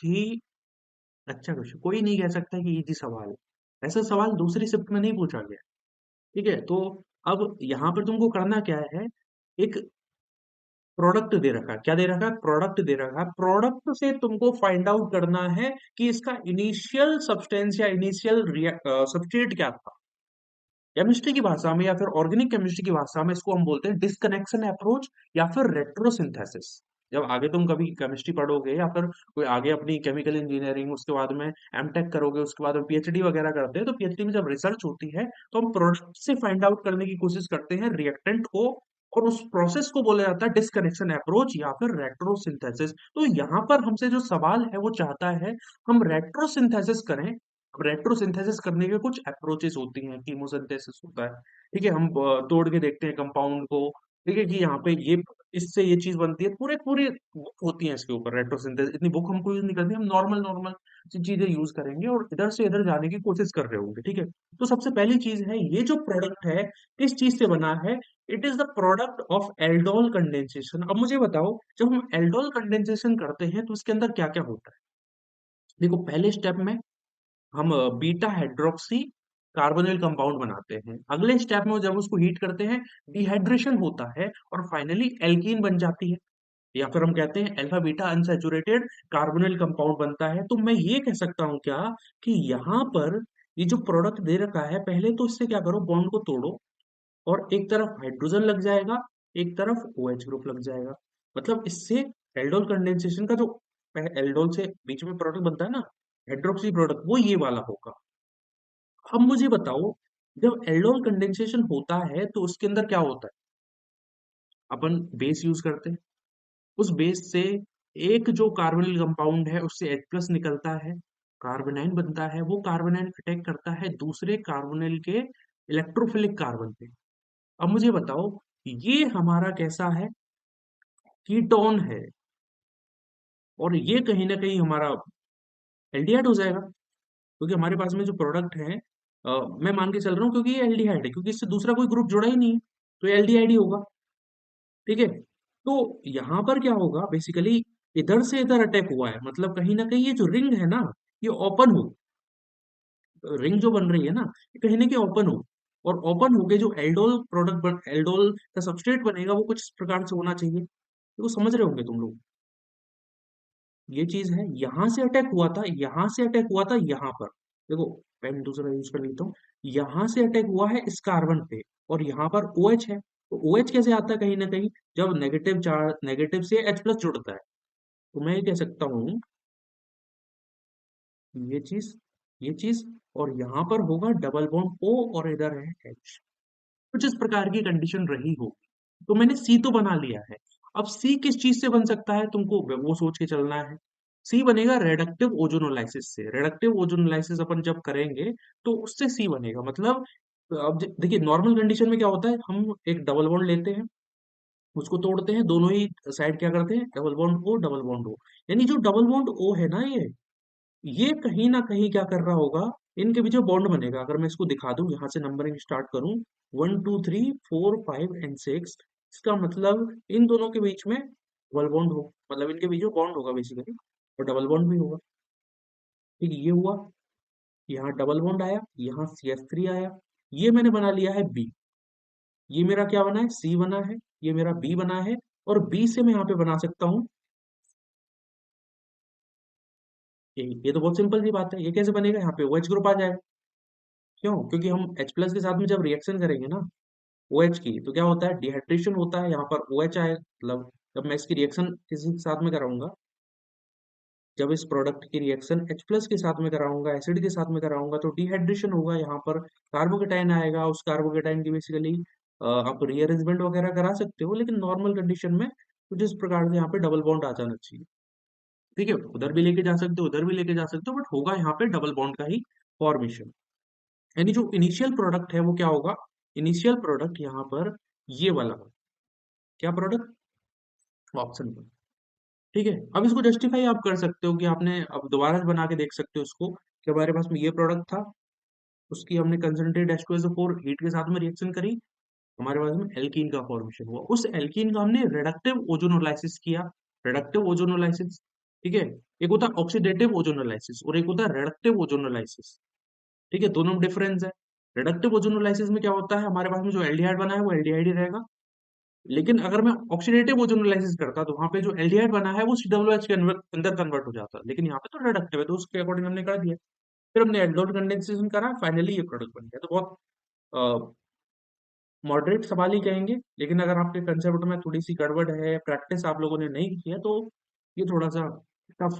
ही अच्छा क्वेश्चन, कोई नहीं कह सकता कि इजी सवाल है। ऐसा सवाल दूसरी शिफ्ट में नहीं पूछा गया। ठीक है, तो अब यहाँ पर तुमको करना क्या है, एक प्रोडक्ट दे रखा है। क्या दे रखा है? प्रोडक्ट दे रखा है। प्रोडक्ट से तुमको फाइंड आउट करना है कि इसका इनिशियल सब्सटेंस या इनिशियल सब्सट्रेट क्या था। केमिस्ट्री की भाषा में या फिर ऑर्गेनिक केमिस्ट्री की भाषा में इसको हम बोलते हैं डिस्कनेक्शन अप्रोच या फिर रेट्रोसिंथेसिस। जब आगे तुम कभी केमिस्ट्री पढ़ोगे या फिर कोई आगे अपनी केमिकल इंजीनियरिंग, उसके बाद में एमटेक करोगे, उसके बाद में पीएचडी वगैरह करते हैं, तो पीएचडी में जब रिसर्च होती है तो हम प्रोडक्ट से फाइंड आउट करने की कोशिश करते हैं रिएक्टेंट को, और उस प्रोसेस को बोला जाता है डिस्कनेक्शन अप्रोच या फिर रेट्रोसिंथेसिस। तो यहाँ पर हमसे जो सवाल है वो चाहता है हम रेट्रोसिंथेसिस करें। रेट्रोसिंथेसिस करने के कुछ अप्रोचेस होती हैं, कीमोसिंथेसिस होता है। ठीक है, हम तोड़ के देखते हैं कंपाउंड को। ठीक है कि यहाँ पे ये इससे ये चीज बनती है, पूरे पूरे बुक होती है इसके ऊपर। रेट्रोसिंथेसिस इतनी बुक हमको यूज नहीं करनी, हम नॉर्मल नॉर्मल चीजें यूज करेंगे और इधर से इधर जाने की कोशिश कर रहे होंगे। ठीक है, तो सबसे पहली चीज है, ये जो प्रोडक्ट है किस चीज से बना है? It is the product of aldol condensation. अब मुझे बताओ, जब हम एल्डोल कंडेंसेशन करते हैं तो उसके अंदर क्या क्या होता है? देखो, पहले स्टेप में हम बीटा हाइड्रोक्सी कार्बोनिल कंपाउंड बनाते हैं। अगले स्टेप में जब उसको हीट करते हैं, डिहाइड्रेशन होता है और फाइनली एल्कीन बन जाती है, या फिर हम कहते हैं alpha beta unsaturated carbonyl compound बनता है। तो मैं ये कह सकता हूं क्या, कि यहाँ पर ये जो प्रोडक्ट दे रखा है, पहले तो इससे क्या करो, बॉन्ड को तोड़ो और एक तरफ हाइड्रोजन लग जाएगा, एक तरफ OH ग्रुप लग जाएगा। मतलब इससे एल्डोल कंडेंसेशन का जो एल्डोल से बीच में प्रोडक्ट बनता है ना, हाइड्रोक्सी प्रोडक्ट, वो ये वाला होगा। अब मुझे बताओ, जब एल्डोल कंडेंसेशन होता है तो उसके अंदर क्या होता है? अपन बेस यूज करते हैं। उस बेस से एक जो कार्बोनिल कंपाउंड है उससे H+ निकलता है, कार्बोनाइन बनता है। वो कार्बोनाइन अटैक करता है दूसरे कार्बोनिल के इलेक्ट्रोफिलिक कार्बन पे। अब मुझे बताओ, ये हमारा कैसा है? कीटोन है, और ये कहीं ना कहीं हमारा एल्डिहाइड हो जाएगा, क्योंकि हमारे पास में जो प्रोडक्ट है, मैं मान के चल रहा हूँ क्योंकि ये एल्डिहाइड है, क्योंकि इससे दूसरा कोई ग्रुप जुड़ा ही नहीं है, तो ये एल्डिहाइड ही होगा। ठीक है, तो यहाँ पर क्या होगा बेसिकली, इधर से इधर अटैक हुआ है, मतलब कहीं ना कहीं ये जो रिंग है ना, ये ओपन हो, रिंग जो बन रही है ना, ये कहीं ना कहीं ओपन हो, और ओपन होके जो एल्डोल प्रोडक्ट एल्डोल का सबस्ट्रेट बनेगा वो कुछ इस प्रकार से होना चाहिए। तो समझ रहे होंगे तुम लोग, ये चीज है। यहां से अटैक हुआ था, यहां से अटैक हुआ था, यहाँ पर देखो, पेन दूसरा यूज कर लेता हूँ। यहां से अटैक हुआ है इस कार्बन पे, और यहाँ पर OH है। तो OH कैसे आता है? कहीं ना कहीं जब नेगेटिव चार्ज, नेगेटिव से H+ जुड़ता है, तो मैं ये कह सकता हूँ ये चीज, ये चीज, और यहाँ पर होगा डबल बॉन्ड O और इधर है H। कुछ इस प्रकार की कंडीशन रही होगी। तो मैंने सी तो बना लिया है। अब सी किस चीज से बन सकता है, तुमको वो सोच के चलना है। सी बनेगा रेडक्टिव ओजोनोलाइसिस से। रेडक्टिव ओजोनोलाइसिस अपन जब करेंगे तो उससे सी बनेगा। मतलब अब देखिए, नॉर्मल कंडीशन में क्या होता है, हम एक डबल बॉन्ड लेते हैं, उसको तोड़ते हैं, दोनों ही साइड क्या करते हैं, double bond O, double bond O। यानी जो डबल बॉन्ड O है ना, ये कहीं ना कहीं क्या कर रहा होगा, इनके बीच में बॉन्ड बनेगा। अगर मैं इसको दिखा दूं, यहाँ से नंबरिंग स्टार्ट करूं, 1 2 3 4 5 एंड 6, इसका मतलब इन दोनों के बीच में डबल बॉन्ड हो, मतलब इनके बीच में बॉन्ड होगा बेसिकली, और डबल बॉन्ड भी होगा। ठीक है, ये हुआ, यहाँ डबल बॉन्ड आया, यहाँ CH3 आया, ये मैंने बना लिया है बी। ये मेरा क्या बना है? सी बना है। ये मेरा बी बना है, और बी से मैं यहाँ पे बना सकता हूँ, ये तो बहुत सिंपल सी बात है। ये कैसे बनेगा? यहाँ पे OH ग्रुप आ जाएगा। क्यों? क्योंकि हम H+ के साथ में जब रिएक्शन करेंगे ना, OH की, तो क्या होता है, डिहाइड्रेशन होता है, यहाँ पर OH आए, मतलब जब मैं इसकी रिएक्शन किसी के साथ में कराऊंगा, जब इस प्रोडक्ट की रिएक्शन H+ के साथ में कराऊंगा, एसिड के साथ में कराऊंगा, तो डिहाइड्रेशन होगा, यहाँ पर कार्बोकेटाइन आएगा। उस कार्बोकेटाइन की बेसिकली आप रीअरेंजमेंट वगैरह करा सकते हो, लेकिन नॉर्मल कंडीशन में कुछ इस प्रकार से यहाँ पे डबल बॉन्ड आ जाना चाहिए। ठीक है, उधर भी लेके जा सकते हो, उधर भी लेके जा सकते हो, बट होगा यहाँ पे डबल बॉन्ड का ही फॉर्मेशन। यानी जो इनिशियल प्रोडक्ट है वो क्या होगा? इनिशियल प्रोडक्ट यहाँ पर ये वाला होगा। क्या प्रोडक्ट? ऑप्शन पर। ठीक है, अब इसको जस्टिफाई आप कर सकते हो कि आपने अब दोबारा से बना के देख सकते हो इसको, कि हमारे पास में ये प्रोडक्ट था, उसकी हमने कंसंट्रेट H2SO4 हीट के साथ में रिएक्शन करी, हमारे पास में एल्कीन का फॉर्मेशन हुआ। उस एल्कीन का हमने रिडक्टिव ओजोनोलाइसिस किया, रिडक्टिव ओजोनोलाइसिस। ठीक है? एक होता है ऑक्सीडेटिव ओजोनोलाइसिस और एक होता है रिडक्टिव ओजोनोलाइसिस, ठीक है? दोनों में डिफरेंस है। रिडक्टिव ओजोनोलाइसिस में क्या होता है, हमारे पास में जो एल्डिहाइड बना है वो एल्डिहाइड ही रहेगा। लेकिन अगर मैं ऑक्सीडेटिव ओजोनोलाइसिस करता तो वहां पे जो एल्डिहाइड बना है वो COOH के अंदर कन्वर्ट हो जाता, लेकिन यहाँ पे तो रिडक्टिव है तो उसके अकॉर्डिंग हमने कर दिया। फिर हमने एल्डोल कंडेंसेशन करा, फाइनली ये प्रोडक्ट बन गया। तो बहुत मॉडरेट सवाल ही कहेंगे, लेकिन अगर आपके कंसेप्ट में थोड़ी सी गड़बड़ है, प्रैक्टिस आप लोगों ने नहीं की है, तो ये थोड़ा सा टफ